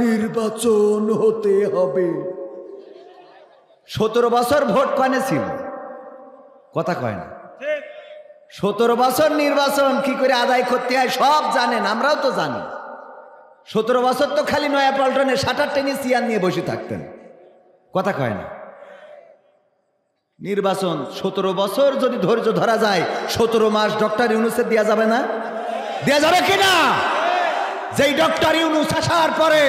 নির্বাচন হতে হবে। 17 বছর ভোট কানে ছিল, কথা কয় না। 17 বছর নির্বাচন কি করে আদায় করতে হয় সব জানেন, আমরাও তো জানি। 17 বছর তো খালি নয়া পল্টনে শাটার টেনে চেয়ার নিয়ে বসে থাকতেন, কথা কয় না। নির্বাচন 17 বছর যদি ধৈর্য ধরা যায়, 17 মাস ডক্টর ইউনূসের দেওয়া যাবে না? দেওয়া যাবে কিনা? যেই ডক্টর ইউনূস আসার পরে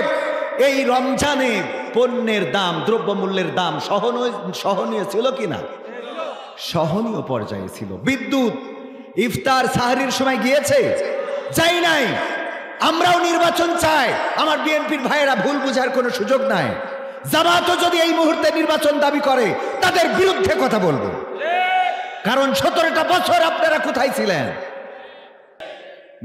এই রমজানে পণ্যের দাম, দ্রব্যমূল্যের দাম সহনীয় ছিল কিনা? সহনীয় পর্যায়ে ছিল। বিদ্যুৎ ইফতার সাহরির সময় গিয়েছে, যাই নাই। আমরাও নির্বাচন চাই, আমার বিএনপির ভাইয়েরা ভুল বুঝার কোনো সুযোগ নাই। জামাতও যদি এই মুহূর্তে নির্বাচন দাবি করে, তাদের বিরুদ্ধে কথা বলবো। কারণ 17টা বছর আপনারা কোথায় ছিলেন?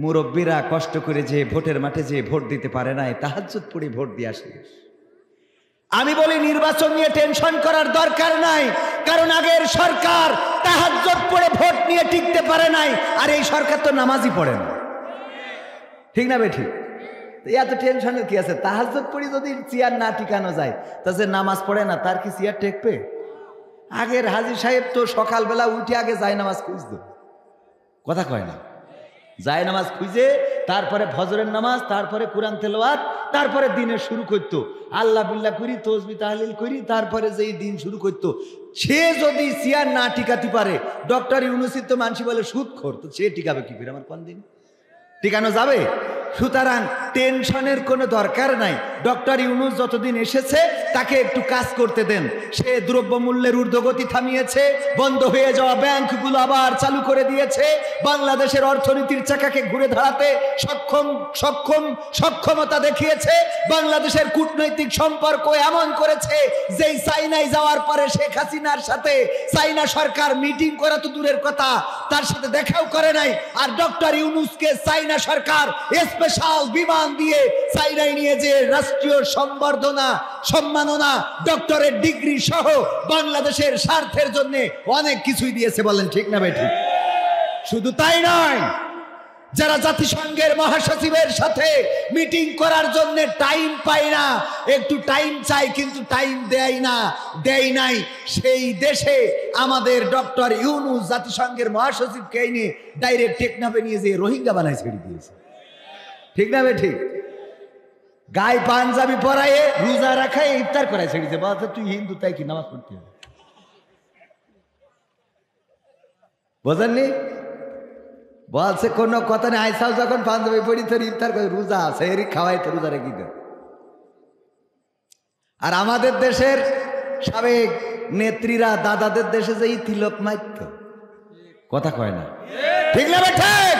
মুরব্বীরা কষ্ট করে যে ভোটের মাঠে যে ভোট দিতে পারে নাই, তাহাজ্জুদ পড়ে ভোট দিয়ে আসে। আমি বলি নির্বাচন নিয়ে টেনশন করার দরকার নাই, কারণ আগের সরকার তাহাজ্জুদ পড়ে ভোট নিয়ে টিকতে পারে নাই, আর এই সরকার তো নামাজই পড়ে না, ঠিক না বেঠিক? এত টেনশনের কি আছে? তাহাজ্জুদ পড়ে যদি চেয়ার না টিকানো যায়, তা যে নামাজ পড়ে না তার কি চেয়ার টেকবে? আগের হাজী সাহেব তো সকালবেলা উঠে আগে যায় নামাজ খুঁজতো, কথা কয় না। যায় নামাজ খুঁজে, তারপরে ফজরের নামাজ, তারপরে কোরআন তেলাওয়াত, তারপরে দিনের শুরু করতো। আল্লাহ বিল্লাহ করি, তসবিহ তাহলিল করি, তারপরে যেই দিন শুরু করতো। সে যদি চেয়ার না টিকাতে পারে, ডক্টর ইউনূসের তো মানসি বলে সুদখোর, তো সে টিকাবে কি করে? আমার কোন দিন টিকানো যাবে? সুতরাং টেনশনের কোনো দরকার নাই। ডক্টর ইউনূস যতদিন এসেছে তাকে একটু কাজ করতে দেন। সে দ্রব্যমূল্যের ঊর্ধ্বগতি থামিয়েছে, বন্ধ হয়ে যাওয়া ব্যাংকগুলো আবার চালু করে দিয়েছে, বাংলাদেশের অর্থনীতির চাকাকে ঘুরে দাঁড়াতে সক্ষমতা দেখিয়েছে। বাংলাদেশের কূটনৈতিক সম্পর্ক এমন করেছে, যেই চাইনায় যাওয়ার পরে শেখ হাসিনার সাথে চাইনা সরকার মিটিং করা তো দূরের কথা, তার সাথে দেখাও করে নাই। আর ডক্টর ইউনূসকে চাইনা সরকার স্পেশাল বিমান দিয়ে চাইনায় নিয়ে যে রাষ্ট্রীয় সম্মাননা, ডক্টরেট ডিগ্রি সহ বাংলাদেশের স্বার্থের জন্য অনেক কিছুই দিয়েছে, বলেন ঠিক না বেঠিক? শুধু তাই নয়, যারা জাতিসংঘের মহাসচিবের সাথে মিটিং করার জন্য টাইম পায় না, একটু টাইম চাই কিন্তু টাইম দেয় নাই, সেই দেশে আমাদের ডক্টর ইউনূস জাতিসংঘের মহাসচিবকে এনে ডাইরেক্ট টেকনাফে নিয়ে যে রোহিঙ্গা বানায় ছেড়ে দিয়েছে, ঠিক না বেঠিক? গায়ে পাঞ্জাবি পরায়ে রোজা রাখায় ইফতার করায় ছেড়েছে, বলছে তুই হিন্দু তাই কি নামাজ পড়তে হবে? বোঝেননি? বলছে কোনো কথা নেই, আইসাও যখন পাঞ্জাবি পড়ি তোর ইফতার করে রোজা সেহরি খাওয়াই তো রোজা রেখে দেয়। আর আমাদের দেশের সাবেক নেত্রীরা দাদাদের দেশে যে তিলক মাইত, কথা কয় না, ঠিক না ঠিক?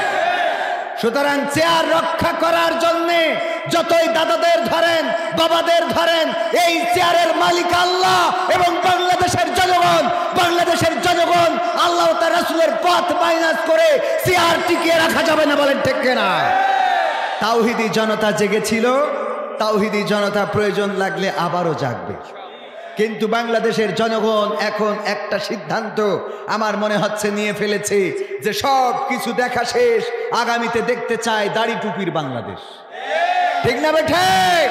সুতরাং চেয়ার রক্ষা করার জন্য যতই দাদাদের ধরেন, বাবাদের ধরেন, এই চেয়ারের মালিক আল্লাহ এবং বাংলাদেশের জনগণ। বাংলাদেশের জনগণ আল্লাহ ও তার রাসূলের পথ মাইনাস করে চেয়ার টিকিয়ে রাখা যাবে না, বলেন ঠিক কিনা? তাওহীদি জনতা জেগেছিল, তাওহীদি জনতা প্রয়োজন লাগলে আবারও জাগবে। কিন্তু বাংলাদেশের জনগণ এখন একটা সিদ্ধান্ত আমার মনে হচ্ছে নিয়ে ফেলেছে, যে সব কিছু দেখা শেষ, আগামীতে দেখতে চায় দাড়ি টুপির বাংলাদেশ, ঠিক না ঠিক?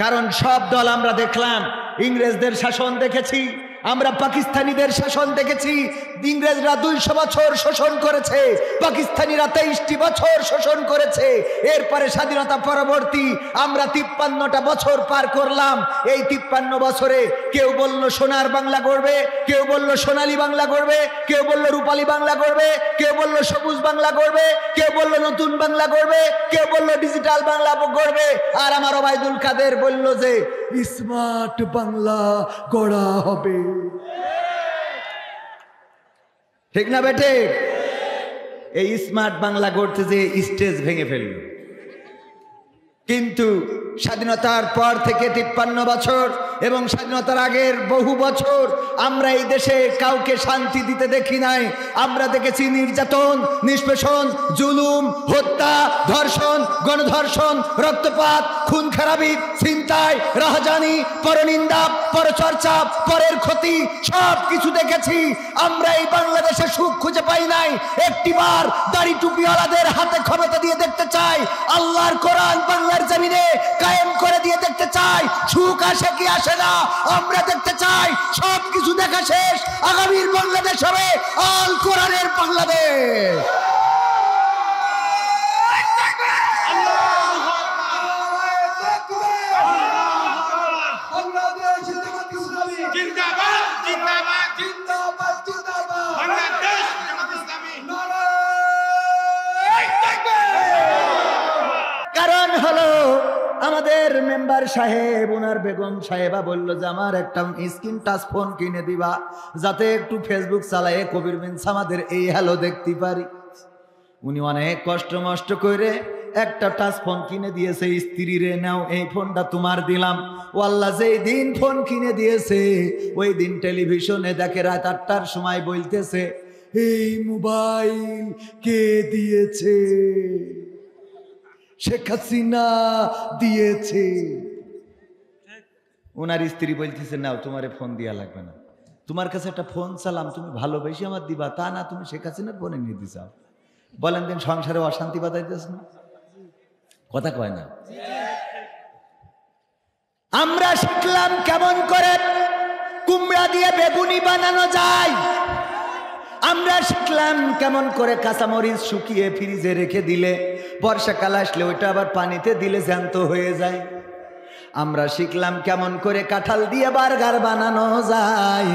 কারণ সব দল আমরা দেখলাম, ইংরেজদের শাসন দেখেছি, আমরা পাকিস্তানিদের শাসন দেখেছি। ইংরেজরা 200 বছর শোষণ করেছে, পাকিস্তানিরা 23টি বছর শোষণ করেছে। এরপরে স্বাধীনতা পরবর্তী আমরা 53টা বছর পার করলাম। এই 53 বছরে কেউ বলল সোনার বাংলা গড়বে, কেউ বলল সোনালী বাংলা গড়বে, কেউ বলল রূপালী বাংলা গড়বে, কেউ বলল সবুজ বাংলা গড়বে, কেউ বলল নতুন বাংলা গড়বে, কেউ বলল ডিজিটাল বাংলা গড়বে। আর আমার ওবায়দুল কাদের বলল যে স্মার্ট বাংলা গড়া হবে, ঠিক না বেটে? এই স্মার্ট বাংলা গড়তে যে স্টেজ ভেঙে ফেলল। কিন্তু স্বাধীনতার পর থেকে 53 বছর এবং স্বাধীনতার আগের বহু বছর আমরা এই দেশে কাউকে শান্তি দিতে দেখি নাই। আমরা দেখেছি নির্যাতন, নিষ্পেষণ, জুলুম, হত্যা, ধর্ষণ, গণধর্ষণ, রক্তপাত, খুন খারাপি, ছিনতাই, রাহাজানি, পরনিন্দা, পরচর্চা, পরের ক্ষতি, সব কিছু দেখেছি। আমরা এই বাংলাদেশে সুখ খুঁজে পাই নাই। একটিবার দাড়ি টুপিওয়ালাদের হাতে ক্ষমতা দিয়ে দেখতে চাই। আল্লাহর কোরআন বাংলার জমিনে কায়েম করে সুখ আসে কি আসে না আমরা দেখতে চাই। সবকিছু দেখা শেষ, আগামীর বাংলাদেশ হবে আল কোরআনের বাংলাদেশ। কারণ হলো আমাদের মেম্বার সাহেব, ওনার বেগম সাহেবা বলল যে আমার একটা স্ক্রিন টাচ ফোন কিনে দিবা, যাতে একটু ফেসবুক চালায়ে কবির বিন সামাদের এই হ্যালো দেখতে পারি। উনি অনেক কষ্ট মষ্ট করে একটা টাচ ফোন কিনে দিয়েছে। স্ত্রী রে, নাও এই ফোনটা তোমার দিলাম। ও আল্লাহ, যেই দিন ফোন কিনে দিয়েছে ওই দিন টেলিভিশনে দেখে রাত 8টার সময় বলতেছে, এই মোবাইল কে দিয়েছে? শেখ হাসিনা দিয়েছে। ওনার স্ত্রী বলতেছে, নাও তোমারে ফোন দিয়া লাগবে না, তোমার কাছে একটা ফোন চালাম, তুমি ভালোবেসে আমার দিবা, তা না তুমি শেখ হাসিনার ফোনে নিয়ে দিছাও। বলেন দিন সংসারে অশান্তি বাঁধাইতেছ না? কথা কয় না। আমরা শিখলাম কেমন করে কুমড়া দিয়ে বেগুনি বানানো যায়। আমরা শিখলাম কেমন করে কাঁচামরিচ শুকিয়ে ফ্রিজে রেখে দিলে বর্ষাকাল আসলে ওইটা আবার পানিতে দিলে জ্যান্ত হয়ে যায়। আমরা শিখলাম কেমন করে কাঁঠাল দিয়ে বার্গার বানানো যায়।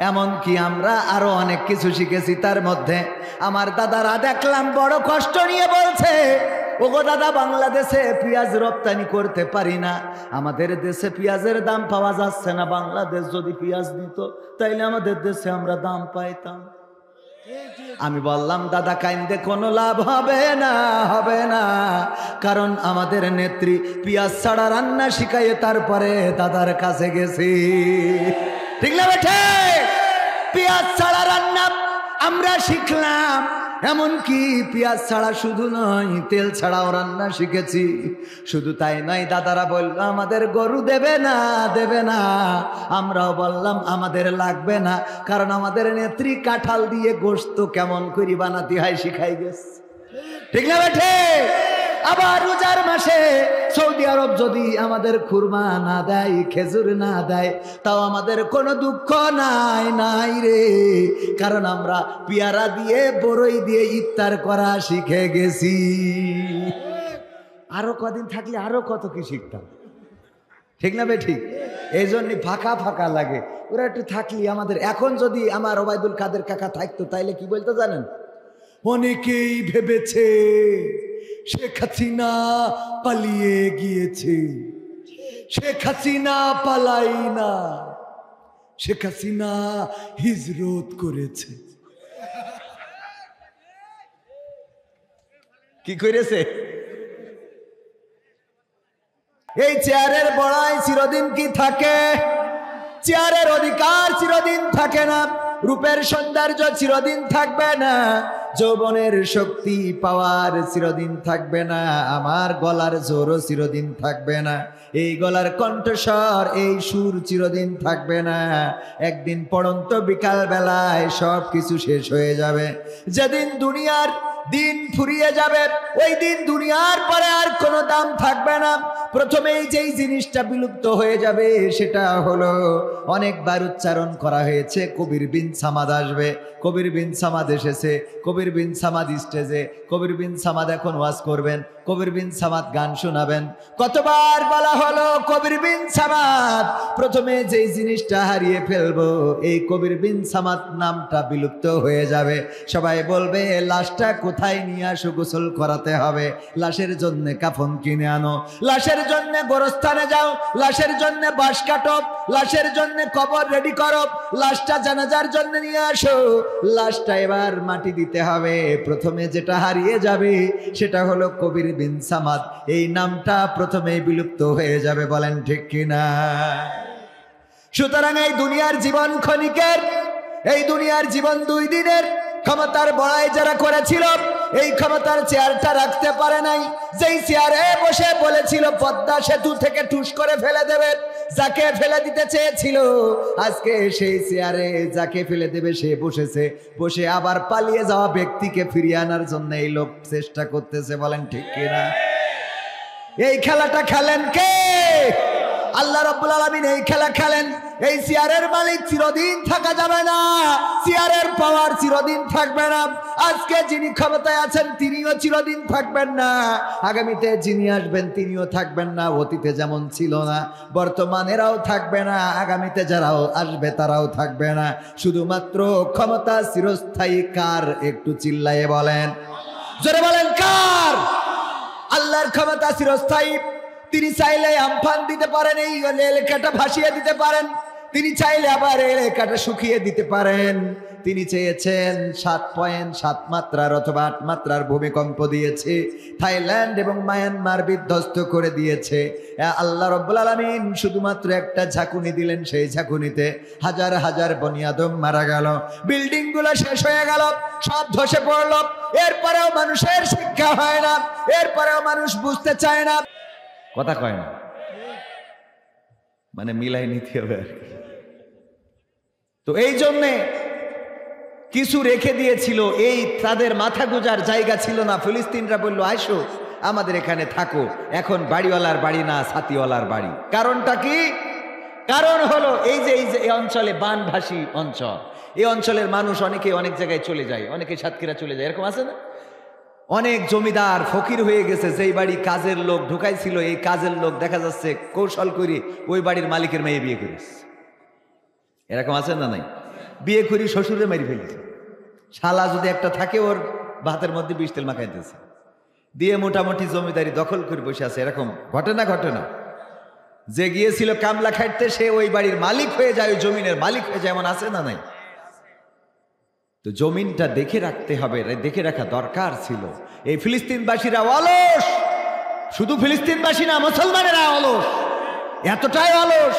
এমনকি আমরা আরো অনেক কিছু শিখেছি। তার মধ্যে আমার দাদারা দেখলাম বড় কষ্ট নিয়ে বলছে, ওগো দাদা, বাংলাদেশে পেঁয়াজ রপ্তানি করতে পারি না, আমাদের দেশে পেঁয়াজের দাম পাওয়া যাচ্ছে না। বাংলাদেশ যদি পেঁয়াজ দিত তাইলে আমাদের দেশে আমরা দাম পাইতাম। আমি বললাম, দাদা কাইন্দে কোনো লাভ হবে না, হবে না, কারণ আমাদের নেত্রী পেঁয়াজ ছাড়া রান্না শিখাইয়ে তারপরে দাদার কাছে গেছি। ঠিক না বেঠে? পেঁয়াজ ছাড়া রান্না আমরা শিখলাম। এমনকি পেঁয়াজ ছাড়া শুধু নয়, তেল ছাড়াও রান্না শিখেছি। শুধু তাই নয়, দাদারা বলল আমাদের গরু দেবে না, দেবে না। আমরাও বললাম আমাদের লাগবে না, কারণ আমাদের নেত্রী কাঁঠাল দিয়ে গোশত কেমন করে বানাতে হয় শিখাই গেছে। ঠিক না বেঠে? আবার রোজার মাসে সৌদি আরব যদি আমাদের খুরমা না দেয়, খেজুর না দেয়, তাও আমাদের কোনো দুঃখ নাই, নাই রে, কারণ আমরা পেয়ারা দিয়ে বড়ই দিয়ে ইফতার করা শিখে গেছি। আরো কদিন থাকলে আরো কত কি শিখতাম। ঠিক না বে? ঠিক। এই জন্য ফাঁকা ফাঁকা লাগে, ওরা একটু থাকলি আমাদের। এখন যদি আমার ওবায়দুল কাদের কাকা থাকতো তাইলে কি বলতো জানেন? অনেকেই ভেবেছে শেখ হাসিনা পালিয়ে গিয়েছে, শেখ হাসিনা পালাই না, শেখ হাসিনা হিজরত করেছে। কি করেছে? এই চেয়ারের বড়াই চিরদিন কি থাকে? চেয়ারের অধিকার চিরদিন থাকে না, রূপের সৌন্দর্য চিরদিন থাকবে না, যৌবনের শক্তি পাওয়ার চিরদিন থাকবে না, আমার গলার জোরও চিরদিন থাকবে না, এই গলার কণ্ঠস্বর, এই সুর চিরদিন থাকবে না। একদিন পড়ন্ত বিকাল বেলায় সব কিছু শেষ হয়ে যাবে। যেদিন দুনিয়ার দিন ফুরিয়ে যাবে ওই দিন দুনিয়ার পরে আর কোনো দাম থাকবে না। প্রথমেই যেই জিনিসটা বিলুপ্ত হয়ে যাবে সেটা হলো, অনেকবার উচ্চারণ করা হয়েছে, কবির বিন সামাদ আসবে। কবির বিন সামাদ এসেছে, কবির বিন সামাদ স্টেজে, কবির বিন সামাদ এখন ওয়াজ করবেন, কবির বিন সামাদ গান শোনাবেন। কতবার বলা হলো কবির বিন সামাদ। প্রথমে যেই জিনিসটা হারিয়ে ফেলবো, এই কবির বিন সামাদ নামটা বিলুপ্ত হয়ে যাবে। সবাই বলবে লাশটা কোথায় নিয়ে আসো, গোসল করাতে হবে, লাশের জন্য কাফন কিনে আনো, লাশের জন্য গোরস্থানে যাও, লাশের জন্য বাঁশ কাটো, লাশের জন্য কবর রেডি করো, লাশটা জানাজার জন্য নিয়ে আসো, লাশটা এবার মাটি দিতে হবে। প্রথমে যেটা হারিয়ে যাবে সেটা হলো কবির বিন সামাদ। এই নামটা প্রথমেই বিলুপ্ত হয়ে যাবে, বলেন ঠিক কিনা? সুতরাং এই দুনিয়ার জীবন ক্ষণিকের, এই দুনিয়ার জীবন 2 দিনের। ক্ষমতার বড়াই যারা করেছিল, এই ক্ষমতার চেয়ারটা রাখতে পারে নাই। যেই চেয়ারে বসে বলেছিল পদ্মা সেতু থেকে টুস করে ফেলে দেবে, যাকে ফেলে দিতে চেয়েছিল, আজকে সেই চেয়ারে যাকে ফেলে দেবে সে বসেছে। বসে আবার পালিয়ে যাওয়া ব্যক্তিকে ফিরিয়ে আনার জন্য এই লোক চেষ্টা করতেছে, বলেন ঠিক কিনা? এই খেলাটা খেলেন কে? আল্লাহ রাব্বুল আলামিন এই খেলা খেলেন। এই চেয়ারের মালিক চিরদিন থাকা যাবে না, চেয়ারের পাওয়ার চিরদিন থাকবে না। আজকে যিনি ক্ষমতায় আছেন তিনিও চিরদিন থাকবেন না, আগামীতে যিনি আসবেন তিনিও থাকবেন না। অতীতে যেমন ছিল না বর্তমানেরাও থাকবে না, আগামীতে যারাও আসবে তারাও থাকবে না। শুধুমাত্র ক্ষমতা চিরস্থায়ী কার? একটু চিল্লায়ে বলেন, জোরে বলেন কার? আল্লাহর ক্ষমতা চিরস্থায়ী। তিনি চাইলে আমফান দিতে পারেন, এই এলাকাটা ভাসিয়ে দিতে পারেন। তিনি চাইলে আবার এই এলাকাটা শুকিয়ে দিতে পারেন। তিনি চেয়েছেন 7.7 মাত্রার অথবা 8 মাত্রার ভূমিকম্প দিয়েছে, থাইল্যান্ড এবং মায়ানমার বিধ্বস্ত করে দিয়েছে। আল্লাহ রাব্বুল আলামিন শুধুমাত্র একটা ঝাঁকুনি দিলেন, সেই ঝাঁকুনিতে হাজার হাজার বনি আদম মারা গেল, বিল্ডিং গুলো শেষ হয়ে গেল, সব ধসে পড়ল। এরপরেও মানুষের শিক্ষা হয় না, এরপরেও মানুষ বুঝতে চায় না, কথা কয় না, মানে মিলাই নিতে হবে আর কি। তো এই জন্যে কিছু রেখে দিয়েছিল, এই তাদের মাথা গোজার জায়গা ছিল না। ফিলিস্তিনরা বলল আসো আমাদের এখানে থাকো। এখন বাড়িওয়ালার বাড়ি না, ছাতিওয়ালার বাড়ি। কারণটা কি? কারণ হলো এই যে এই অঞ্চলে বানভাসী অঞ্চল, এই অঞ্চলের মানুষ অনেকে অনেক জায়গায় চলে যায়, অনেকে সাতক্ষীরা চলে যায়, এরকম আছে না? অনেক জমিদার ফকির হয়ে গেছে, যেই বাড়ি কাজের লোক ঢুকাইছিল, এই কাজের লোক দেখা যাচ্ছে কৌশল করে ওই বাড়ির মালিকের মেয়ে বিয়ে করেছে। এরকম আছে না নাই? বিয়ে করি শ্বশুরে মেরে ফেলেছে, শালা যদি একটা থাকে ওর ভাতের মধ্যে বিষ তেল মাখাইতেছে, দিয়ে মোটামুটি জমিদারি দখল করে বসে আছে। এরকম ঘটে না? ঘটে না? যে গিয়েছিল কামলা খাটতে সে ওই বাড়ির মালিক হয়ে যায়, ওই জমিনের মালিক হয়ে যায়, এমন আছে না নাই? তো জমিনটা দেখে রাখতে হবে, দেখে রাখা দরকার ছিল। এই ফিলিস্তিনবাসীরা অলস, শুধু ফিলিস্তিনবাসী না, মুসলমানেরা অলস, এতটাই অলস।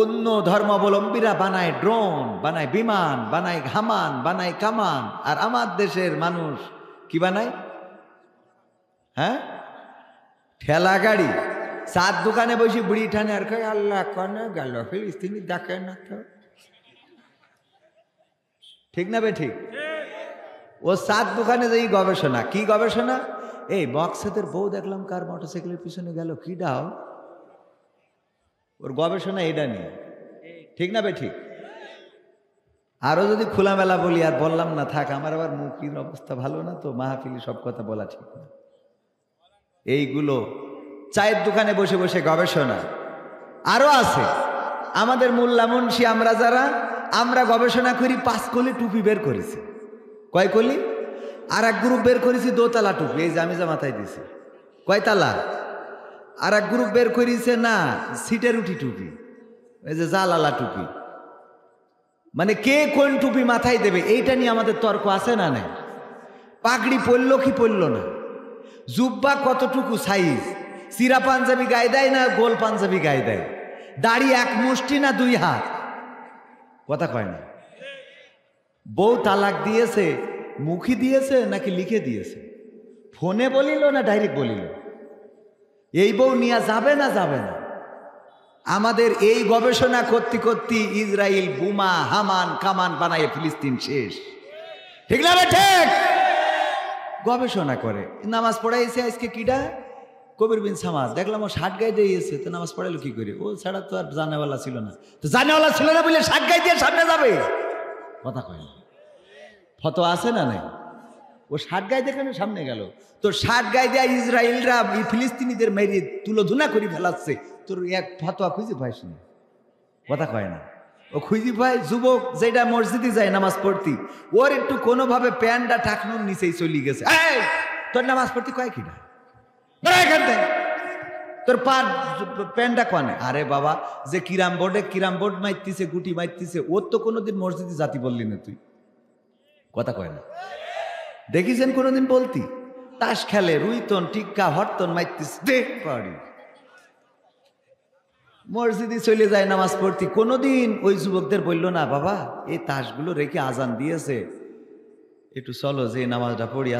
অন্য ধর্মাবলম্বীরা বানায় ড্রোন, বানায় বিমান, বানায় হামান, বানায় কামান, আর আমার দেশের মানুষ কি বানায়? হ্যাঁ, ঠেলা গাড়ি। চার দোকানে বসে বুড়ি ঠানে আর কয় আল্লাহ কনে গেল ফিলিস্তিনি দেখে না তো। ঠিক না বে ঠিক? ও সাত দোকানে যাই গবেষণা। কি গবেষণা? এই বক্সেদের বউ দেখলাম কার মোটরসাইকেলের পিছনে গেল, কি ডাও? ওর গবেষণা এটা নিয়ে। ঠিক না বে ঠিক? আরো যদি খোলামেলা বলি, আর বললাম না, থাক, আমার আবার মুখের অবস্থা ভালো না তো, মাহফিলি সব কথা বলা ঠিক না। এইগুলো চায়ের দোকানে বসে বসে গবেষণা। আরো আছে আমাদের মোল্লা মুন্সি, আমরা যারা আমরা গবেষণা করি, 5 কলি টুপি বের করেছি। কয় কলি? আর এক গ্রুপ বের করেছি দোতলা টুপি, এই যে আমি যা মাথায় দিছি। কয়তালা? আর এক গ্রুপ বের করেছে না সিটের উঠি টুপি, এই যে জালালা টুপি। মানে কে কোন টুপি মাথায় দেবে এইটা নিয়ে আমাদের তর্ক আছে না নাই? পাগড়ি পরলো কি পরলো না, জুব্বা কতটুকু সাইজ, চিরা পাঞ্জাবি গায়ে দেয় না গোল পাঞ্জাবি গায়ে দেয়, দাড়ি এক মুষ্টি না 2 হাত, কথা কয় না। বউ তালাক দিয়েছে মুখী দিয়েছে নাকি লিখে দিয়েছে? ফোনে বলিল না ডাইরেক্ট বলিল? এই বউ নিয়ে যাবে না যাবে না? আমাদের এই গবেষণা করতে করতে ইসরায়েল বোমা হামান কামান বানায় ফিলিস্তিন শেষ। ঠিক না? ঠিক গবেষণা করে। নামাজ পড়াইছে আজকে কিডা? কবির বিন সামাদ। দেখলাম ও শার্ট গায়ে দিয়েছে, তো নামাজ পড়াইলো কি করে? ও ছাড়া তো আর জানেওয়ালা ছিল না, তো জানেওয়ালা ছিল না বলে শার্ট গায়ে দিয়ে সামনে যাবে, কথা কয় না। ফতোয়া আছে না নাই? ও শার্ট গায়ে দেখানো সামনে গেল, তো শার্ট গায়ে দেয়া ইসরায়েলরা ফিলিস্তিনিদের মেরে তুলোধুনা করে ফেলাচ্ছে, তোর এক ফতোয়া খুঁজে পাইস না, কথা কয় না। ও খুঁজি পায় যুবক যেটা মসজিদে যায় নামাজ পড়তি, ওর একটু কোনোভাবে প্যান্টটা ঠাকনুর নিচেই চলে গেছে। এই তোর নামাজ পড়তে কয় কিনা, তোর প্যান্টটা কনে? আরে বাবা, যে কিরাম বোর্ড মারতিছে, গুটি মারতিছে, ওর তো কোনোদিন মসজিদে জাতি বললি না তুই, কথা কয় না। দেখিছেন কোনোদিন বলতি? তাস খেলে, রুইতন টিক্কা হরতন মারতিছে, মসজিদে চলে যায় নামাজ পড়তি। কোনোদিন ওই যুবকদের বললো না বাবা এই তাসগুলো রেখে আজান দিয়েছে, একটু চলো যে নামাজটা পড়ি,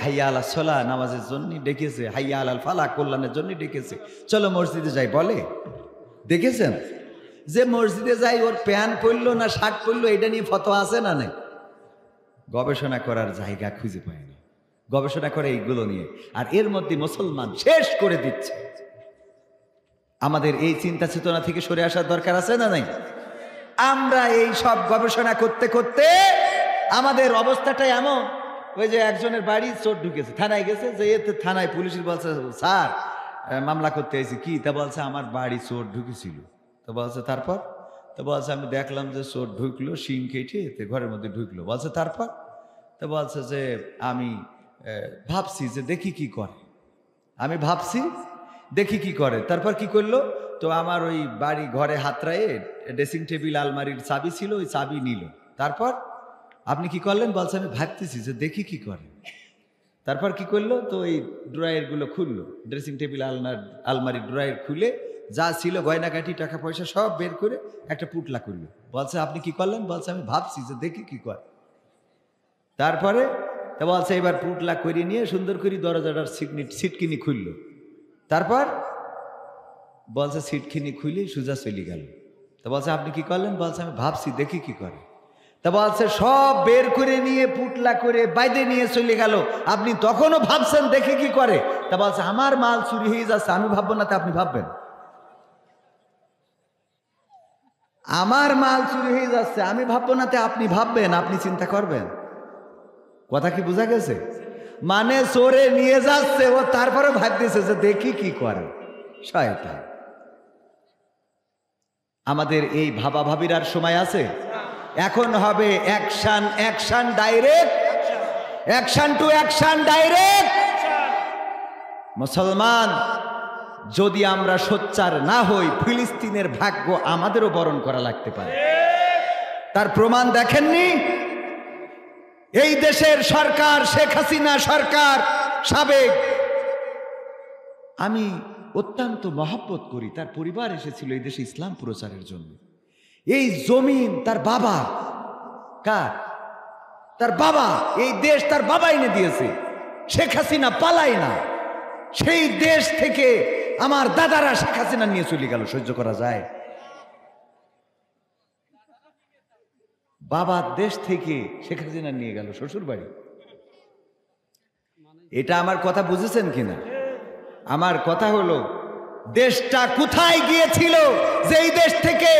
হাইয়া আলা সলা নামাজের জন্য ডেকেছে, হাইয়া আলাল ফালা কল্যাণের জন্য ডেকেছে, চলো মসজিদে যাই বলে? দেখেছেন? যে মসজিদে যাই ওর প্যান্ট পরলো না শার্ট পরলো এটা নিয়ে ফতোয়া আছে না নাই? গবেষণা করার জায়গা খুঁজে পায়নি, গবেষণা করে এইগুলো নিয়ে, আর এর মধ্যে মুসলমান শেষ করে দিচ্ছে। আমাদের এই চিন্তা চেতনা থেকে সরে আসার দরকার আছে না নাই? আমরা এই সব গবেষণা করতে করতে আমাদের অবস্থাটা এমন, ওই যে একজনের বাড়ি চোর ঢুকেছে, থানায় গেছে, যে এতে থানায় পুলিশের বলছে স্যার মামলা করতে এসেছি। কি? তা বলছে আমার বাড়ি চোর ঢুকেছিল। তো বলছে তারপর? তো বলছে আমি দেখলাম যে চোর ঢুকলো, শিং কেটে এতে ঘরের মধ্যে ঢুকলো। বলছে তারপর? তো বলছে যে আমি ভাবছি যে দেখি কি করে, আমি ভাবছি দেখি কি করে। তারপর কি করলো? তো আমার ওই বাড়ি ঘরে হাতড়ায়ে ড্রেসিং টেবিল আলমারির চাবি ছিল, ওই চাবি নিল। তারপর আপনি কি করলেন? বলছে আমি ভাবতেছি যে দেখি কি করে। তারপর কি করলো? তো এই ড্রয়ারগুলো খুললো, ড্রেসিং টেবিল আলমারির ড্রয়ার খুলে যা ছিল গয়নাগাটি টাকা পয়সা সব বের করে একটা পুটলা করলো। বলছে আপনি কি করলেন? বলছে আমি ভাবছি যে দেখি কি করে। তারপরে তা বলছে এবার পুটলা করে নিয়ে সুন্দর করে দরজাটার সিটকিনি খুললো। তারপর বলছে সিটকিনি খুলে সোজা চলে গেল। তা বলছে আপনি কি করলেন? বলছে আমি ভাবছি দেখি কি করে। তা বলছে সব বের করে নিয়ে পুটলা করে বাইরে নিয়ে চলে গেল, আপনি তখনও ভাবছেন দেখে কি করে। তা বলছে আমার মাল চুরি হয়ে যাচ্ছে, আমি ভাববো না তা আপনি ভাববেন? আমার মাল চুরি হয়ে যাচ্ছে, আমি ভাববো না তে আপনি ভাববেন, আপনি চিন্তা করবেন। কথা কি বোঝা গেছে? মানে চোরে নিয়ে যাচ্ছে, ও তারপরে ভাবতেছে যে দেখি কি করে। শয়তান। আমাদের এই ভাবা ভাবির আর সময় আছে? এখন হবে action, action direct, action to action direct. মুসলমান যদি আমরা সোচ্চার না হই, ফিলিস্তিনের ভাগ্য আমাদেরও বরণ করা লাগতে পারে। তার প্রমাণ দেখেননি? এই দেশের সরকার, শেখ হাসিনা সরকার সাবেক, আমি অত্যন্ত মহব্বত করি। তার পরিবার এসেছিল এই দেশে ইসলাম প্রচারের জন্য। এই জমিন তার বাবা। কার? তার বাবা। এই দেশ তার বাবা এনে দিয়েছে। শেখ হাসিনা পালায় না। সেই দেশ থেকে আমার দাদারা শেখ হাসিনা নিয়ে চলে গেল। সহ্য করা যায়? বাবার দেশ থেকে শেখ হাসিনা নিয়ে গেল শ্বশুর বাড়ি। এটা আমার কথা বুঝেছেন কিনা? আমার কথা হলো, দেশটা কোথায় গিয়েছিল যেই দেশ থেকে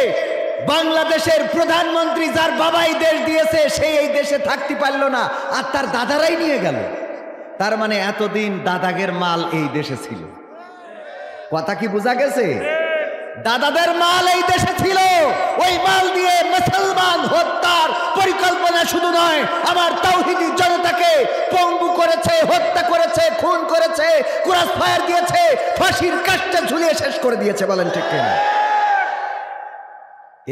বাংলাদেশের প্রধানমন্ত্রী, যার বাবাই দেশ দিয়েছে, সেই এই দেশে থাকতে পারলো না, আর তার দাদারাই নিয়ে গেল। তার মানে এতদিন দাদাগের মাল এই দেশে ছিল। কথা কি বোঝা গেছে? দাদাদের মাল এই দেশে ছিল। ওই মাল দিয়ে মুসলমান হত্যার পরিকল্পনা শুধু নয়, আমার তাওহীদি জনতাকে পঙ্গু করেছে, হত্যা করেছে, খুন করেছে, ক্রস ফায়ার দিয়েছে, ফাঁসির কাস্টে ঝুলিয়ে শেষ করে দিয়েছে। বলেন ঠিক কিনা?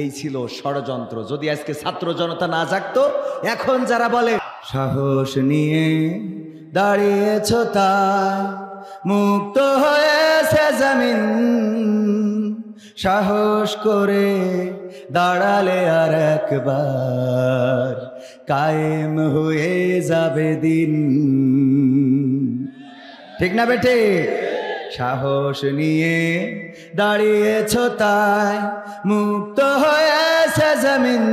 এই ছিল ষড়যন্ত্র। যদি আজকে ছাত্র জনতা না জাগতো, এখন যারা বলে সাহস নিয়ে দাঁড়িয়েছ তাই মুক্ত হয়েছে জমিন, সাহস করে দাঁড়ালে আর একবার কায়েম হয়ে যাবে দিন। ঠিক না বেটে? সাহস নিয়ে দাঁড়িয়েছ তাই মুক্ত হয়েছে জমিন,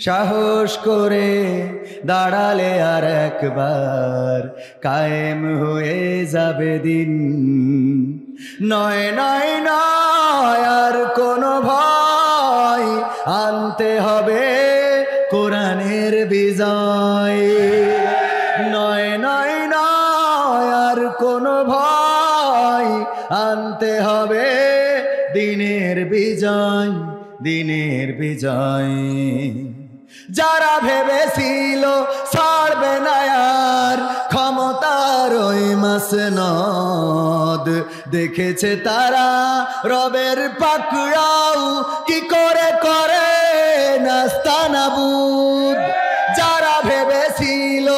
সাহস করে দাঁড়ালে আর একবার কায়েম হয়ে যাবে দিন। নয় নয় নয় আর কোনো ভয়, আনতে হবে কোরআনের বিজয়। নয় নয় নয় আর কোনো ভয়, আনতে হবে দিনের বিজয়, দিনের বিজয়। যারা ভেবেছিল ছাড়বে না আর ক্ষমতার ওই মাসনদ, দেখেছে তারা রবের পাকড়াও কি করে করে নাস্তানাবুদ। যারা ভেবেছিল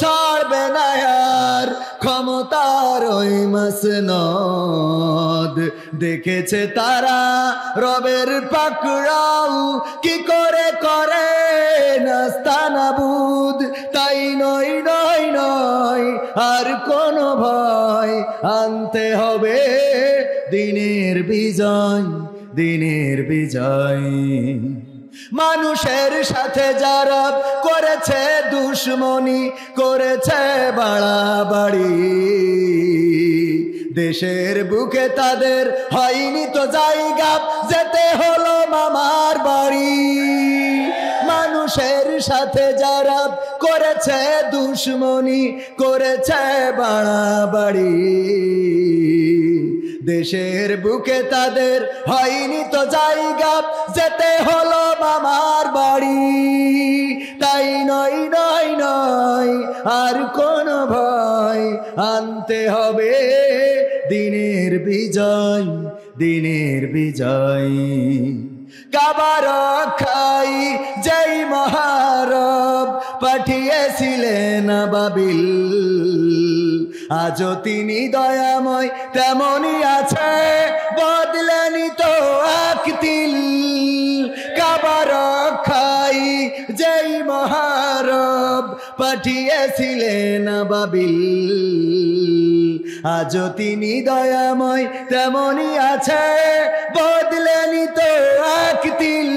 ছাড়বে না আর ক্ষমতার ওই মাসনদ, দেখেছে তারা রবের পাকড়াও কি করে করে নাস্তানাবুদ। তাই নয় নয় নয় আর কোনো ভয়, আনতে হবে দিনের বিজয়, দিনের বিজয়। মানুষের সাথে যারা করেছে দুশ্মনী, করেছে বাড়াবাড়ি, দেশের বুকে তাদের হয়নি তো জায়গা, যেতে হলো মামার বাড়ি। মানুষের সাথে যারা করেছে দুশ্মনী, করেছে বাড়াবাড়ি, দেশের বুকে তাদের হয়নি তো জায়গা, যেতে হলো মামার বাড়ি। তাই নয় নয় নয় আর কোন ভয়, আনতে হবে দিনের বিজয়, দিনের বিজয়। কাবা রক্ষাই যেই মহারব পাঠিয়েছিলেন বাবিল, আজও তিনি দয়াময় তেমনই আছে, বদলেনি তো এক তিল। কাবা রক্ষাই যেই মহারব পাঠিয়েছিলেন বাবিল, আজও তিনি দয়াময় তেমনই আছে, বদলেনি তো এক তিল।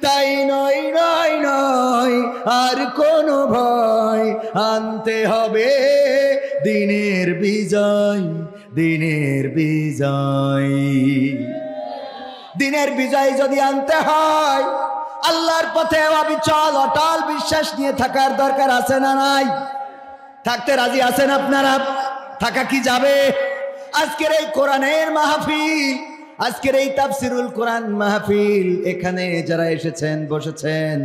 তাই নয় নয় নয় আর কোন ভয়, আনতে হবে দিনের বিজয়, দিনের বিজয়। দিনের বিজয় যদি আনতে হয়, আল্লাহর পথে অবিচল অটল বিশ্বাস নিয়ে থাকার দরকার আছে না নাই? থাকতে রাজি আছেন আপনারা? থাকা কি যাবে? আজকের এই কোরআনের মাহফিল, আজকের এই তাফসিরুল কোরআন মাহফিল, এখানে যারা এসেছেন বসেছেন,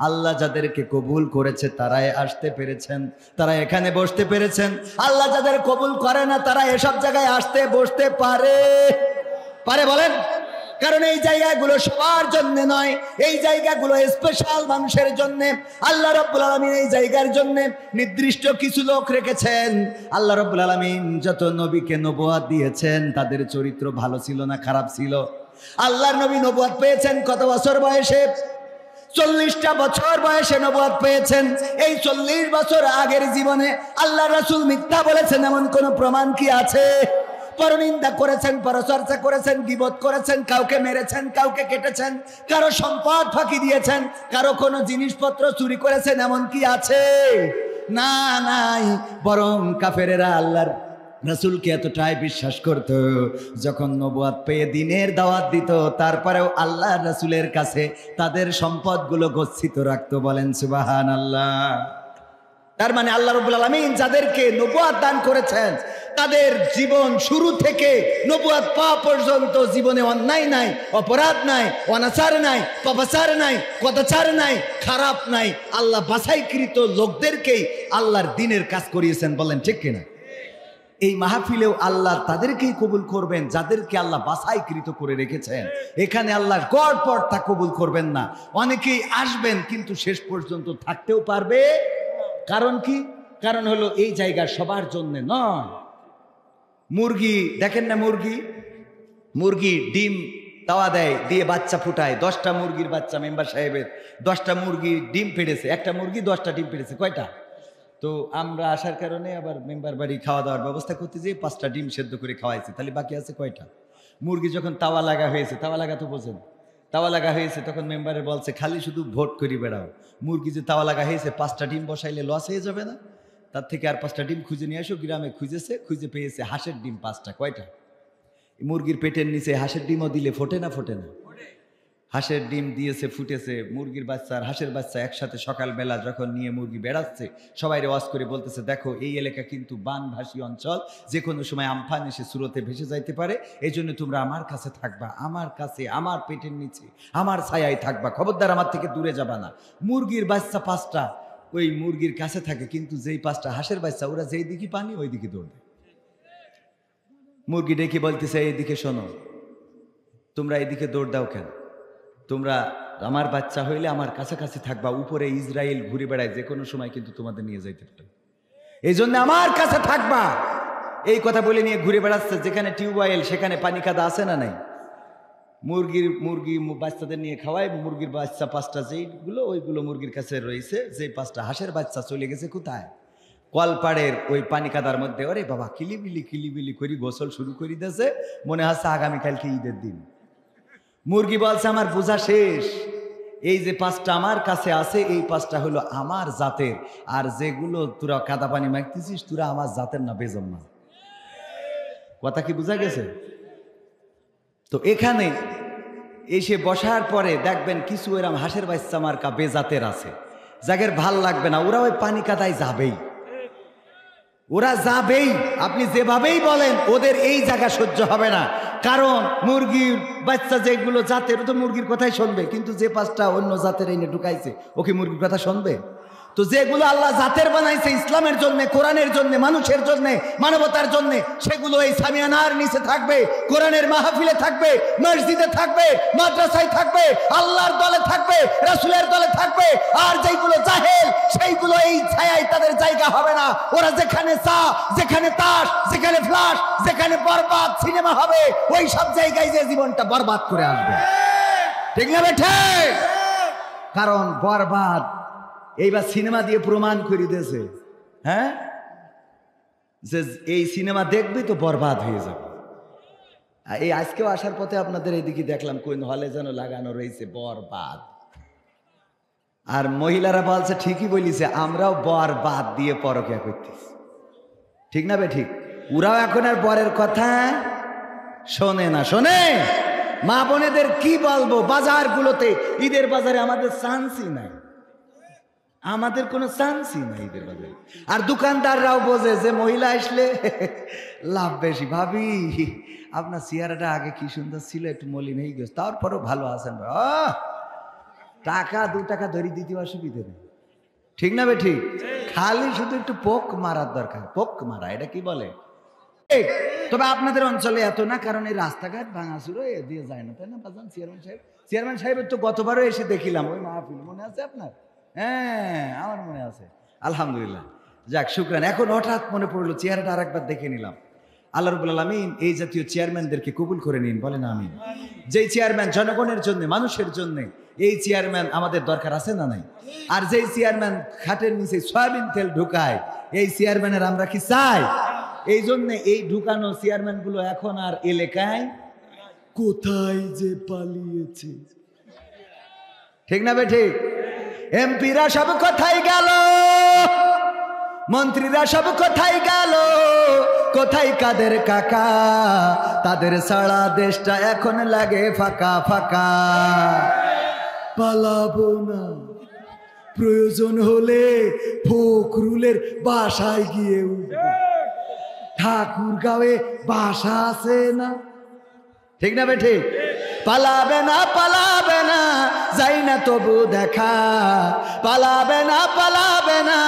আল্লাহ যাদেরকে কবুল করেছে তারাই আসতে পেরেছেন, তারা এখানে বসতে পেরেছেন। আল্লাহ যাদের কবুল করে না তারা এসব জায়গায় আসতে বসতে পারে? বলেন? কারণ এই জায়গাগুলো সবার জন্য নয়, এই জায়গাগুলো স্পেশাল মানুষের জন্য। আল্লাহ রাব্বুল আলামিন এই জায়গার জন্য নির্দিষ্ট কিছু লোক রেখেছেন। আল্লাহ রাব্বুল আলামিন যত নবীকে নবুয়ত দিয়েছেন তাদের চরিত্র ভালো ছিল না খারাপ ছিল? আল্লাহর নবী নবুয়ত পেয়েছেন কত বছর বয়সে? 40টা বছর বয়সে নবুয়ত পেয়েছেন। এই 40 বছর আগের জীবনে আল্লাহ রাসূল মিথ্যা বলেছেন এমন কোন প্রমাণ কি আছে? পরনিন্দা করেছেন, পরচর্চা করেছেন, গীবত করেছেন, কাউকে মেরেছেন, কাউকে কেটেছেন, কারো সম্পদ ফাঁকি দিয়েছেন, কারো কোনো জিনিসপত্র চুরি করেছেন এমন কি আছে? না, নাই। বরং কাফেরেরা আল্লাহর রাসূলকে এতটাই বিশ্বাস করত, যখন নবুয়ত পেয়ে দ্বীনের দাওয়াত দিত তারপরেও আল্লাহর রাসূলের কাছে তাদের সম্পদগুলো গচ্ছিত রাখতো। বলেন সুবহানাল্লাহ। তার মানে আল্লাহ রাব্বুল আলামিন যাদেরকে নবুয়ত দান করেছেন তাদের জীবন শুরু থেকে নবুয়ত পাওয়া পর্যন্ত জীবনে অন্যায় নাই, অপরাধ নাই, অনাচার নাই, পাপাচার নাই, কদাচার নাই, খারাপ নাই। আল্লাহ বাছাইকৃত লোকদেরকেই আল্লাহর দ্বীনের কাজ করিয়েছেন। বলেন ঠিক কিনা? এই মাহফিলেও আল্লাহ তাদেরকেই কবুল করবেন যাদেরকে আল্লাহ বাছাইকৃত করে রেখেছেন। এখানে আল্লাহর গড়পড় তা কবুল করবেন না। অনেকেই আসবেন কিন্তু শেষ পর্যন্ত থাকতেও পারবে। কারণ কি? কারণ হলো এই জায়গা সবার জন্য নয়। মুরগি দেখেন না, মুরগি ডিম তাওয়া দেয়, দিয়ে বাচ্চা ফুটায়। 10টা মুরগির বাচ্চা মেম্বার সাহেবের 10টা মুরগি ডিম পেড়েছে, একটা মুরগি 10টা ডিম পেড়েছে। কয়টা? তো আমরা আসার কারণে আবার মেম্বার বাড়ি খাওয়া দাওয়ার ব্যবস্থা করতে যেয়ে 5টা ডিম সেদ্ধ করে খাওয়াইছে। তাহলে বাকি আছে কয়টা? মুরগি যখন তাওয়া লাগা হয়েছে, তাওয়া লাগা তো বোঝেন, তাওয়া লাগা হয়েছে তখন মেম্বারে বলছে খালি শুধু ভোট করি বেড়াও। মুরগি যে তাওয়া লাগা হয়েছে 5টা ডিম বসাইলে লস হয়ে যাবে না? তার থেকে আর 5টা ডিম খুঁজে নিয়ে আসো। গ্রামে খুঁজে পেয়েছে হাঁসের ডিম 5টা। কয়টা? মুরগির পেটের নিচে হাঁসের ডিমও দিলে ফোটে না? ফোটে না। হাঁসের ডিম দিয়েছে, ফুটেছে। মুরগির বাচ্চা আর হাঁসের বাচ্চা একসাথে সকালবেলা যখন নিয়ে মুরগি বেড়াচ্ছে, সবাই ওয়াজ করে বলতেছে দেখো এই এলাকা কিন্তু বানভাসী অঞ্চল, যে কোনো সময় আমফান এসে স্রোতে ভেসে যাইতে পারে, এই জন্য তোমরা আমার কাছে থাকবা, আমার কাছে, আমার পেটের নিচে, আমার ছায়ায় থাকবা, খবরদার আমার থেকে দূরে যাবা না। মুরগির বাচ্চা 5টা ওই মুরগির কাছে থাকে, কিন্তু যেই 5টা হাঁসের বাচ্চা ওরা যেই দিকে পানি ওই দিকে দৌড়বে। মুরগি ডেকে বলতেছে এইদিকে শোনো, তোমরা এইদিকে দৌড় দাও কেন? তোমরা আমার বাচ্চা হইলে আমার কাছাকাছি থাকবা, উপরে ইসরায়েল ঘুরে বেড়ায়, যে কোনো সময় কিন্তু তোমাদের নিয়ে যাইতে পারে, এই জন্য আমার কাছে থাকবা। এই কথা বলে নিয়ে ঘুরে বেড়াচ্ছে। যেখানে টিউবওয়েল সেখানে পানি কাদা আছে না নাই? মুরগি বাচ্চাদের নিয়ে খাওয়ায়। মুরগির বাচ্চা 5টা যেইগুলো ওইগুলো মুরগির কাছে রয়েছে, যে 5টা হাঁসের বাচ্চা চলে গেছে কোথায়? কলপাড়ের ওই পানি কাদার মধ্যে। ওরে বাবা, কিলিবিলি করি গোসল শুরু করে দিয়েছে, মনে হচ্ছে আগামীকালকে ঈদের দিন। মুরগি বলছে আমার বোঝা শেষ, এই যে 5টা আমার কাছে আছে এই 5টা হলো আমার জাতের, আর যেগুলো তোরা কাদা পানি মাখতেছিস তোরা আমার জাতের না, বেজম না। কথা কি বোঝা গেছে? তো এখানে এসে বসার পরে দেখবেন কিছু এরম হাঁসের বাচ্চা মার্কা বেজাতের আছে, যাদের ভাল লাগবে না, ওরা ওই পানি কাদায় যাবেই, ওরা যাবেই। আপনি যেভাবেই বলেন ওদের এই জায়গা সহ্য হবে না। কারণ মুরগির বাচ্চা যেগুলো জাতের, তো মুরগির কথাই শুনবে, কিন্তু যে 5টা অন্য জাতের এনে ঢুকাইছে ও কি মুরগির কথা শুনবে? তো যেগুলো আল্লাহ জাতের বানাইছে ইসলামের জন্য, কোরআনের জন্য, মানুষের জন্য, মানবতার জন্য, সেগুলো এই সামিয়ানার নিচে থাকবে, কোরআনের মাহফিলে থাকবে, মসজিদে থাকবে, মাদ্রাসায় থাকবে, আল্লাহর দলে থাকবে, রাসূলের দলে থাকবে। আর যেগুলো জাহেল সেইগুলো এই ছায়ায় তাদের জায়গা হবে না। ওরা যেখানে চা, যেখানে তাস, যেখানে ফ্লাশ, যেখানে বরবাদ সিনেমা হবে, ওই সব জায়গায় যে জীবনটা বরবাদ করে আসবে। ঠিক না বেঠে? কারণ বরবাদ এইবার সিনেমা দিয়ে প্রমাণ করে দিয়েছে, হ্যাঁ, যে এই সিনেমা দেখবি তো বরবাদ হয়ে যাবে। এই আজকেও আসার পথে আপনাদের এইদিকে দেখলাম কোন হলে যেন লাগানো রয়েছে বরবাদ। আর মহিলারা বলছে ঠিকই বলিছে, আমরাও বরবাদ দিয়ে পরকিয়া করতেছি। ঠিক না বে ঠিক? ওরাও এখন আর বরের কথা শোনে না। শোনে মা বোনেদের কি বলবো, বাজারগুলোতে, ঈদের বাজারে আমাদের চান্সই নাই, আমাদের কোনো চান্সই নাই ঈদের বাজারে। আর দোকানদাররাও বোঝে যে মহিলা আসলে লাভ বেশি। ভাবি আপনার চেহারাটা আগে কি সুন্দর ছিল, একটু মলিন হয়ে গেছে, তারপরেও ভালো আছেন, টাকা 2 টাকা ধরে দিতে অসুবিধে নেই। ঠিক না বে ঠিক? খালি শুধু একটু পোক মারার দরকার, পোক মারা, এটা কি বলে? তবে আপনাদের অঞ্চলে এত না, কারণ এই রাস্তাঘাট ভাঙাচুরো এ দিয়ে যায় না, তাই না বাজান? চেয়ারম্যান সাহেবের তো গতবারও এসে দেখিলাম ওই মাহফিল, মনে আছে আপনার? হ্যাঁ, আমার মনে আছে, আলহামদুলিল্লাহ। যাক, শুকরান। এখন হঠাৎ মনে পড়লো, চেহারাটা আরেকবার দেখে নিলাম। আল্লাহ রাব্বুল আলামিন এই জাতীয় চেয়ারম্যানদেরকে কবুল করে নিন, বলেন আমিন। যেই চেয়ারম্যান জনগণের জন্য, মানুষের জন্য, এই চেয়ারম্যান আমাদের দরকার আছে না নাই? আর যেই চেয়ারম্যান খাটের নিচে সয়াবিন তেল ঢুকায়, এই চেয়ারম্যানের আমরা কি চাই? এই জন্য এই ঢুকানো চেয়ারম্যান গুলো এখন আর এলাকায় কোথায় যে পালিয়েছে। ঠিক না বে ঠিক? এমপিরা সব কোথায় গেল, মন্ত্রীরা সব কোথায় গেল, কোথায় কাদের কাকা? তাদের সারা দেশটা এখন লাগে ফাঁকা ফাঁকা। পালাবো না, প্রয়োজন হলে ফখরুলের বাসায় গিয়ে উঠবো, ঠাকুরগাঁওয়ে বাসা আছে না? ঠিক না বে ঠিক? পালাবে না, পালাবে না, যাই না তবু দেখা, পালাবে না, পালাবে না,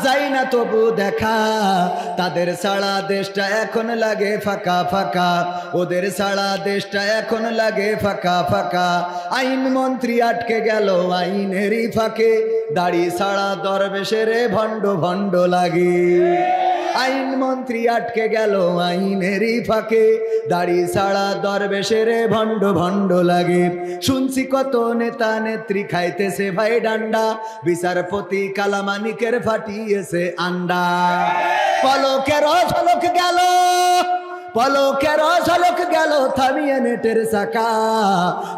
যাই না তবু দেখা। তাদের সারা দেশটা এখন লাগে ফাঁকা ফাঁকা, ওদের সারা দেশটা এখন লাগে ফাঁকা ফাঁকা। আইন মন্ত্রী আটকে গেল আইনেরই ফাঁকে, দাড়ি সারা দরবেশের ভণ্ড ভণ্ড লাগে। আইন মন্ত্রী আটকে গেল আইনেরই ফাঁকে, দাড়ি ছাড়া দরবেশের ভণ্ড ভণ্ড লাগে। শুনছি কত নেতা নেত্রী খাইতেছে ভাই ডান্ডা, বিচারপতি কালামানিকের ফাটিয়েছে আন্ডা। পলকের ঝলক গেল, পলকের ঝলক গেল থামিয়ে নেটের চাকা।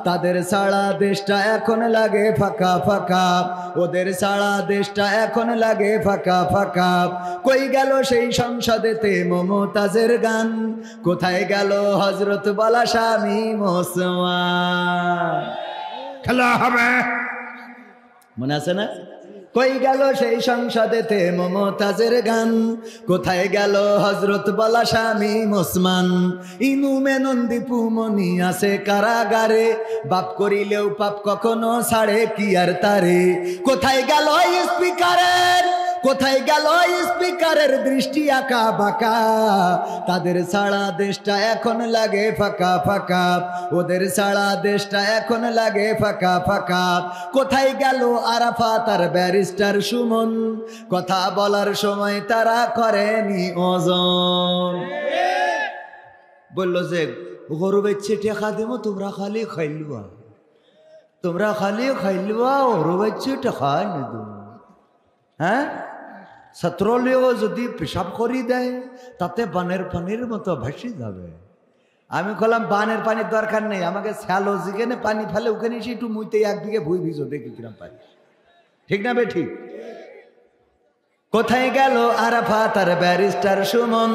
তাদের সারা দেশটা এখন লাগে ফাঁকা ফাঁকা, ওদের সারা দেশটা এখন লাগে ফাঁকা ফাঁকা। কই গেল সেই সংসদেতে মমতাজের গান, কোথায় গেল হযরত বালা শামীম ওসমান? খেলা হবে, মনে আছে না? কই গেল সেই সংসদেতে মমতাজের গান, কোথায় গেল হযরত বালা শামীম ওসমান? ইনু মেনন দীপু মনি আছে কারাগারে, বাপ করিলেও পাপ কখনো ছাড়ে কি আর তারে? কোথায় গেল স্পিকারের, কোথায় গেল স্পিকারের দৃষ্টি আঁকা বাঁকা? তাদের সারা দেশটা এখন লাগে ফাঁকা ফাঁকা, ওদের সারা দেশটা এখন লাগে ফাঁকা ফাঁকা। কোথায় গেল আরাফাত আর ব্যারিস্টার সুমন? কথা বলার সময় তারা করেনি ওজন। বললো যে গরু বেচছে টেকা দেবো, তোমরা খালি খাইলুয়া, তোমরা খালি খাইলুয়া, গরু বেচছে টেকা নে দেবো। হ্যাঁ, ছাত্রলীয় যদি পেশাব করি দেয় তাতে বানের পানির মতো ভাসি যাবে। আমি বললাম বানের পানির দরকার নেই, আমাকে স্যালো যেখানে পানি ফেলে ওখানে এসে একটু মুইতে 1 বিঘে ভুই ভিজো, দেখি কিরম পানি। ঠিক না বে ঠিক? কোথায় গেল আরাফাত আর ব্যারিস্টার সুমন?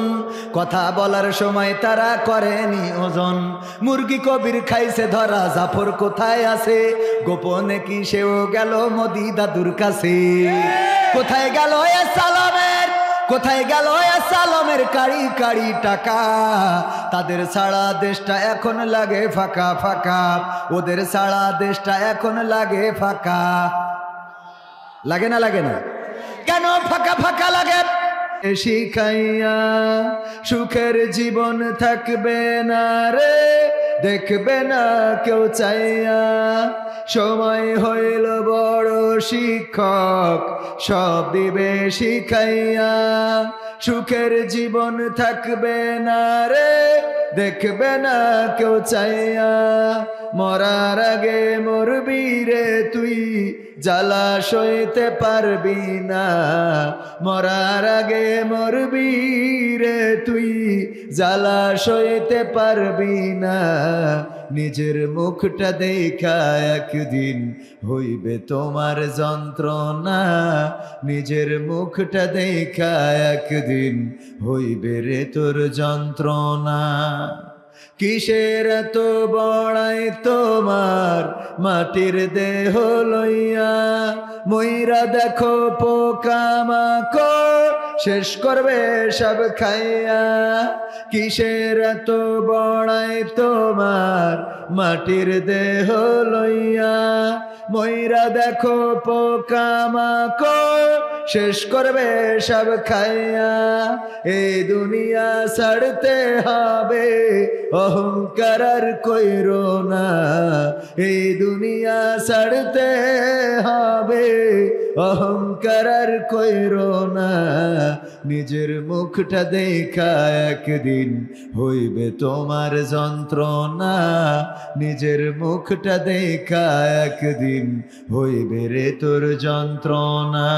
কথা বলার সময় তারা করেনি ওজন। মুরগি কবির খাইছে ধরা, জাফর কোথায় আছে? গোপনে কি সেও গেল মোদি দাদুর কাছে? কোথায় গেল এ সালামের, কোথায় গেল এ সালামের কাড়ি কাড়ি টাকা? তাদের ছাড়া দেশটা এখন লাগে ফাঁকা ফাঁকা, ওদের ছাড়া দেশটা এখন লাগে ফাঁকা। লাগে না লাগে না? কেন ফাঁকা ফাঁকা লাগে? শিখাইয়া সুখের জীবন থাকবে না রে, দেখবে না কেউ চাইয়া। সময় হইল বড় শিক্ষক, সব দিবে শিখাইয়া। সুখের জীবন থাকবে না রে, দেখবে না কেউ চাইয়া। মরার আগে মরবি রে তুই, জ্বালা সইতে পারবি না। মরার আগে মরবি রে তুই, জ্বালা সইতে পারবি না। নিজের মুখটা দেখা একদিন হইবে তোমার যন্ত্রণা। নিজের মুখটা দেখা একদিন হইবে রে তোর যন্ত্রণা। কিসের তো বড়াই তোমার মাটির দেহ লইয়া? ময়রা দেখো পোকামাকড় শেষ করবে সব খাইয়া। কিসের তো বড়াই তোমার মাটির দেহ লইয়া? ময়রা দেখো পোকামাকড় শেষ করবে সব খাইয়া। এই দুনিয়া ছাড়তে হবে, অহংকার আর কইরো না। এই দুনিয়া ছাড়তে হবে, অহংকার আর কইরো না। নিজের মুখটা দেখা একদিন হইবে তোমার যন্ত্রণা। নিজের মুখটা দেখা একদিন হইবে রে তোর যন্ত্রণা।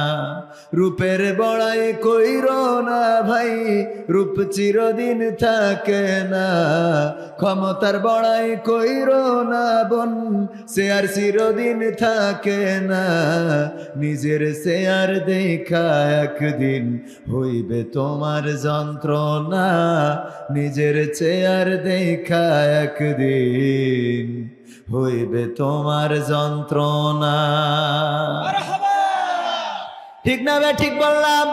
রূপের বড়াই কইরো না ভাই, রূপ চিরদিন থাকে না। ক্ষমতার বড়াই কইরো না বোন, সে আর চিরদিন থাকে না। নিজের চেয়ার দেখা একদিন হইবে তোমার যন্ত্রণা। নিজের চেয়ার দেখা একদিন হইবে তোমার যন্ত্রণা। ঠিক না বে ঠিক বললাম?